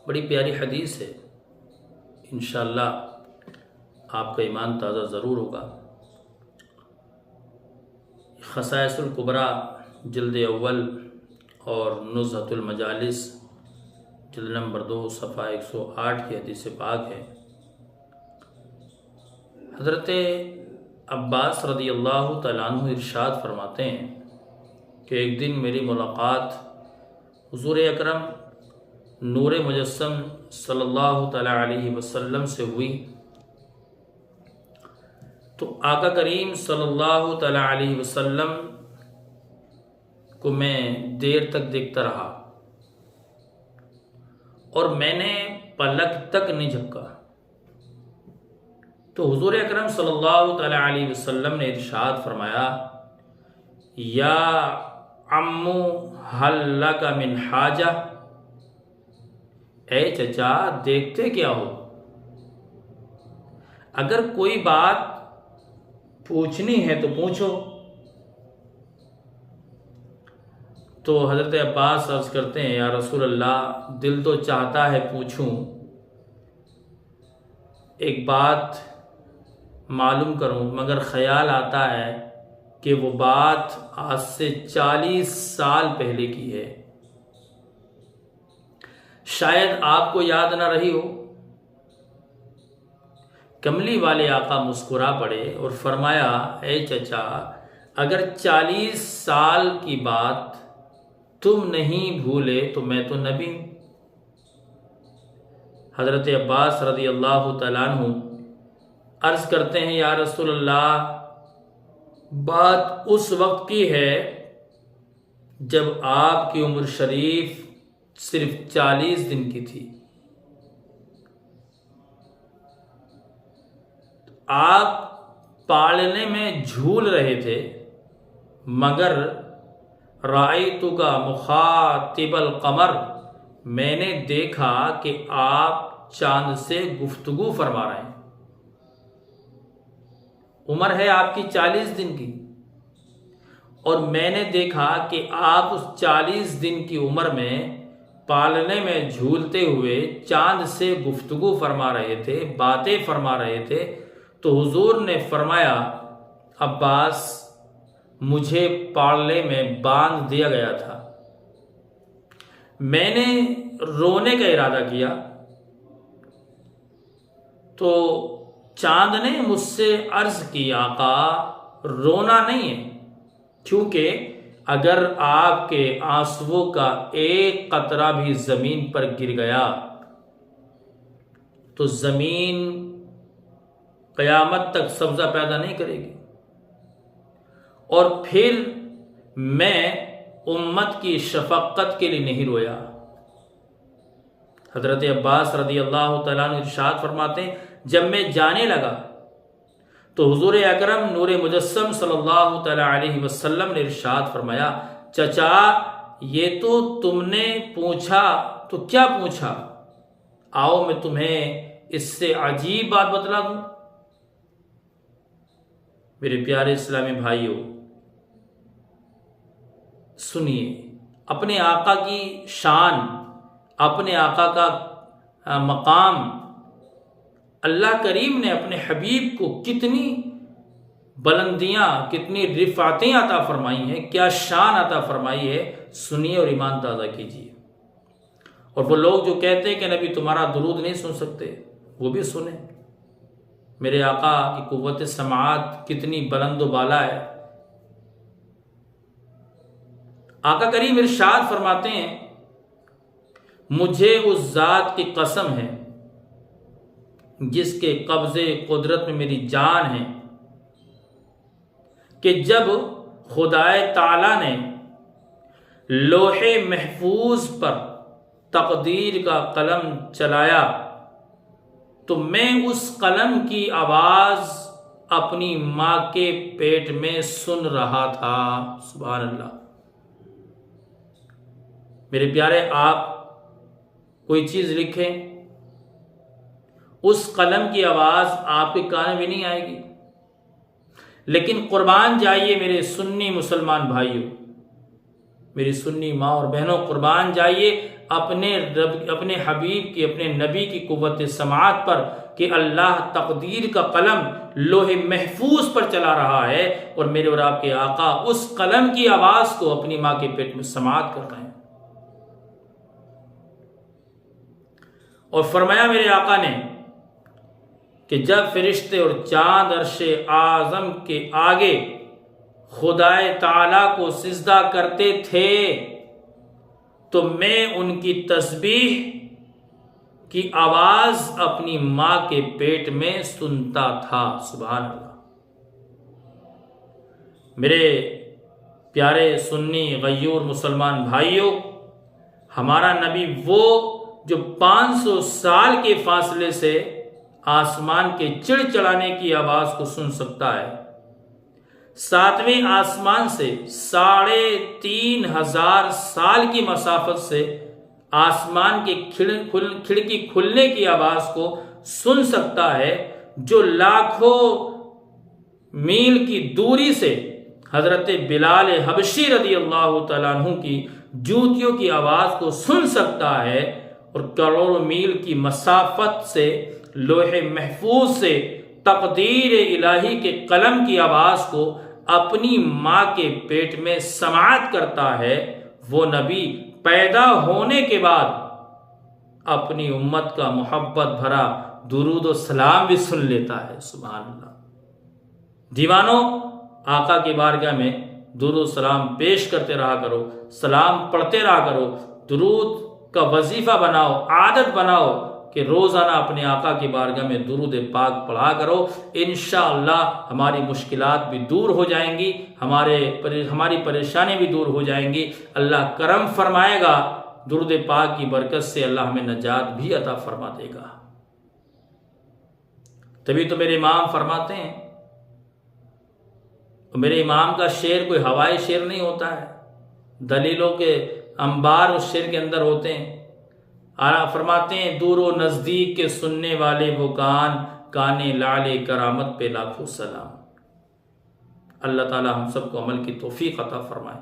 بڑی پیاری حدیث ہے، انشاءاللہ آپ کا ایمان تازہ ضرور ہوگا۔ خصائص الکبریٰ جلد اول اور نزہۃ المجالس جلد نمبر 2 صفحہ 108 کی حدیث پاک ہے۔ حضرت عباس رضی اللہ تعالیٰ عنہ ارشاد فرماتے ہیں کہ ایک دن میری ملاقات حضور اکرم نور مجسم صلی اللہ تعالیٰ علیہ وسلم سے ہوئی، تو آقا کریم صلی اللہ تعالیٰ علیہ وسلم کو میں دیر تک دیکھتا رہا اور میں نے پلک تک نہیں جھپکا۔ تو حضور اکرم صلی اللہ تعالیٰ علیہ وسلم نے ارشاد فرمایا، یا عمو حل لک من حاجہ، اے چچا دیکھتے کیا ہو، اگر کوئی بات پوچھنی ہے تو پوچھو۔ تو حضرت عباس عرض کرتے ہیں، یا رسول اللہ دل تو چاہتا ہے پوچھوں، ایک بات معلوم کروں، مگر خیال آتا ہے کہ وہ بات آج سے 40 سال پہلے کی ہے، شاید آپ کو یاد نہ رہی ہو۔ کملی والے آقا مسکرا پڑے اور فرمایا، اے چچا اگر 40 سال کی بات تم نہیں بھولے تو میں تو نبی ہوں۔ حضرت عباس رضی اللہ تعالیٰ عنہ عرض کرتے ہیں، یا رسول اللہ بات اس وقت کی ہے جب آپ کی عمر شریف صرف 40 دن کی تھی، آپ پالنے میں جھول رہے تھے، مگر رأیتک مخاطب القمر، میں نے دیکھا کہ آپ چاند سے گفتگو فرما رہے ہیں۔ عمر ہے آپ کی 40 دن کی، اور میں نے دیکھا کہ آپ اس 40 دن کی عمر میں پالنے میں جھولتے ہوئے چاند سے گفتگو فرما رہے تھے، باتیں فرما رہے تھے۔ تو حضور نے فرمایا، عباس مجھے پالنے میں باندھ دیا گیا تھا، میں نے رونے کا ارادہ کیا تو چاند نے مجھ سے عرض کی، آقا رونا نہیں ہے، کیونکہ اگر آپ کے آنسوؤں کا ایک قطرہ بھی زمین پر گر گیا تو زمین قیامت تک سبزہ پیدا نہیں کرے گی، اور پھر میں امت کی شفقت کے لیے نہیں رویا۔ حضرت عباس رضی اللہ تعالیٰ عنہ ارشاد فرماتے ہیں، جب میں جانے لگا تو حضور اکرم نور مجسم صلی اللہ تعالیٰ علیہ وسلم نے ارشاد فرمایا، چچا یہ تو تم نے پوچھا تو کیا پوچھا، آؤ میں تمہیں اس سے عجیب بات بتلا دوں۔ میرے پیارے اسلامی بھائیوں، سنیے، اپنے آقا کی شان، اپنے آقا کا مقام اللہ کریم نے اپنے حبیب کو کتنی بلندیاں، کتنی رفعتیں عطا فرمائی ہیں، کیا شان عطا فرمائی ہے، سنیے اور ایمان تازہ کیجیے۔ اور وہ لوگ جو کہتے ہیں کہ نبی تمہارا درود نہیں سن سکتے، وہ بھی سنیں۔ میرے آقا کی قوت سماعت کتنی بلند و بالا ہے۔ آقا کریم ارشاد فرماتے ہیں، مجھے اس ذات کی قسم ہے جس کے قبضے قدرت میں میری جان ہے، کہ جب خدائے تعالی نے لوح محفوظ پر تقدیر کا قلم چلایا تو میں اس قلم کی آواز اپنی ماں کے پیٹ میں سن رہا تھا۔ سبحان اللہ۔ میرے پیارے، آپ کوئی چیز لکھیں، اس قلم کی آواز آپ کے کان میں نہیں آئے گی، لیکن قربان جائیے میرے سنی مسلمان بھائیوں، میری سنی ماں اور بہنوں قربان جائیے اپنے حبیب کی، اپنے نبی کی قوت سماعت پر کہ اللہ تقدیر کا قلم لوح محفوظ پر چلا رہا ہے، اور میرے اور آپ کے آقا اس قلم کی آواز کو اپنی ماں کے پیٹ میں سماعت کر رہے ہیں۔ اور فرمایا میرے آقا نے کہ جب فرشتے اور چاند عرش اعظم کے آگے خدائے تعالی کو سجدہ کرتے تھے تو میں ان کی تسبیح کی آواز اپنی ماں کے پیٹ میں سنتا تھا۔ سبحان اللہ۔ میرے پیارے سنی غیور مسلمان بھائیوں، ہمارا نبی وہ جو 500 سال کے فاصلے سے آسمان کے چڑچڑانے کی آواز کو سن سکتا ہے، 7ویں آسمان سے 3500 سال کی مسافت سے آسمان کی کھڑکی کھلنے کی آواز کو سن سکتا ہے، جو لاکھوں میل کی دوری سے حضرت بلال حبشی رضی اللہ تعالیٰ عنہ کی جوتیوں کی آواز کو سن سکتا ہے، اور کروڑوں میل کی مسافت سے لوح محفوظ سے تقدیر الہی کے قلم کی آواز کو اپنی ماں کے پیٹ میں سماعت کرتا ہے، وہ نبی پیدا ہونے کے بعد اپنی امت کا محبت بھرا درود و سلام بھی سن لیتا ہے۔ سبحان اللہ۔ دیوانوں، آقا کی بارگاہ میں درود و سلام پیش کرتے رہا کرو، سلام پڑھتے رہا کرو، درود کا وظیفہ بناؤ، عادت بناؤ کہ روزانہ اپنے آقا کی بارگاہ میں درود پاک پڑھا کرو۔ انشاءاللہ ہماری مشکلات بھی دور ہو جائیں گی، ہماری پریشانی بھی دور ہو جائیں گی، اللہ کرم فرمائے گا، درود پاک کی برکت سے اللہ ہمیں نجات بھی عطا فرما دے گا۔ تبھی تو میرے امام فرماتے ہیں، میرے امام کا شعر کوئی ہوائی شعر نہیں ہوتا ہے، دلیلوں کے انبار اس شعر کے اندر ہوتے ہیں۔ فرماتے ہیں، دور و نزدیک کے سننے والے وہ کان لعل کرامت پہ لاکھوں سلام۔ اللہ تعالی ہم سب کو عمل کی توفیق عطا فرمائے۔